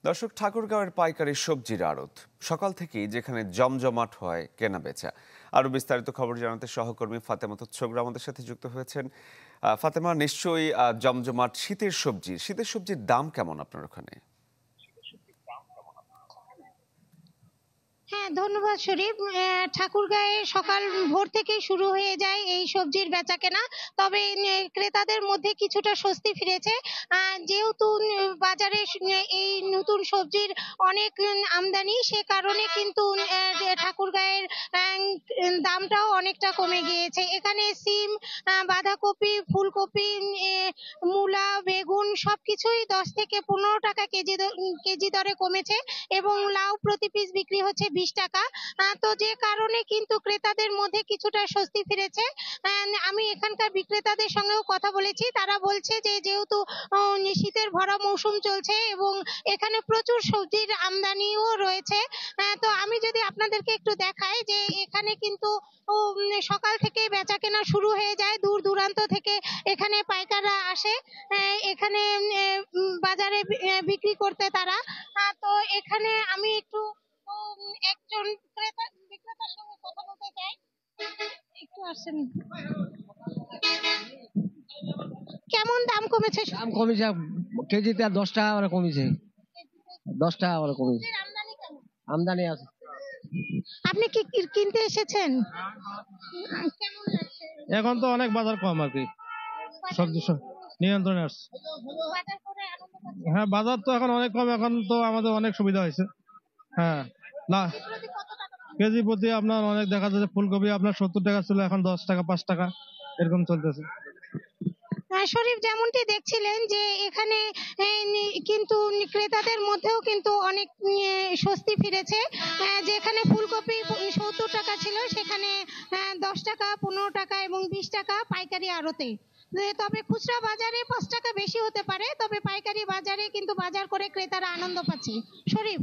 দর্শক, ঠাকুরগাঁওয়ের পাইকারি সবজির আড়ত সকাল থেকেই যেখানে জমজমাট হয় কেনা বেচা। আরো বিস্তারিত খবর জানাতে সহকর্মী ফাতেমা ছোগরা আমাদের সাথে যুক্ত হয়েছেন। ফাতেমা, নিশ্চয়ই জমজমাট শীতের সবজির দাম কেমন আপনার ওখানে? হ্যাঁ, ধন্যবাদ শরীফ। ঠাকুরগাঁয়ে সকাল ভোর থেকেই শুরু হয়ে যায় এই সবজির বেচাকেনা। তবে ক্রেতাদের মধ্যে কিছুটা স্বস্তি ফিরেছে। যেহেতু বাজারে এই নতুন সবজির অনেক আমদানি, সে কারণে কিন্তু ঠাকুরগাঁয়ের দামটাও অনেকটা কমে গিয়েছে। এখানে সিম, বাঁধাকপি, ফুলকপি, মূলা, বেগুন সবকিছুই 10 থেকে 15 টাকা কেজি দরে কমেছে এবং লাউ প্রতি পিস বিক্রি হচ্ছে 20 টাকা। তো যে কারণে কিন্তু ক্রেতাদের মধ্যে কিছুটা স্বস্তি ফিরেছে। আমি এখানকার বিক্রেতাদের সঙ্গেও কথা বলেছি, তারা বলছে যে যেহেতু শীতের ভরা মৌসুম চলছে এবং এখানে প্রচুর সবজির আমদানিও রয়েছে। তো আমি যদি আপনাদেরকে একটু দেখাই যে এখানে কিন্তু সকাল থেকে বেচা কেনা শুরু হয়ে যায়, দূর দূরান্ত থেকে এখানে পাইকাররা আসে এখানে বাজারে বিক্রি করতে তারা। তো এখানে আমি একটু একজন বিক্রেতার সঙ্গে কথা বলতে চাই। একটু আসেন। কেমন দাম কমেছে? দাম কমেছে, কেজিতে 10 টাকা করে কমেছে। 10 টাকা করে কমেছে। আমদানি আছে। আপনি কি কিনতে এসেছেন? কেমন লাগছে? এখন তো অনেক বাজার কম আর কি, সবজি নিয়ন্ত্রণে আসছে। হ্যাঁ, বাজার তো এখন অনেক কম, এখন তো আমাদের অনেক সুবিধা হয়েছে। হ্যাঁ, না কেজি প্রতি আপনার অনেক দেখা যাচ্ছে, ফুলকপি আপনার 70 টাকা ছিল, এখন 10 টাকা 5 টাকা এরকম চলতেছে। শরীফ, যেমনটি দেখছিলেন যে এখানে কিন্তু ক্রেতাদের মধ্যেও কিন্তু অনেক স্বস্তি ফিরেছে। যেখানে ফুলকপি 70 টাকা ছিল, সেখানে 10 টাকা, 15 টাকা এবং 20 টাকা পাইকারি আড়তে। তবে খুচরা বাজারে 5 টাকা বেশি হতে পারে, তবে পাইকারি বাজারে কিন্তু বাজার করে ক্রেতারা আনন্দ পাচ্ছে। শরীফ।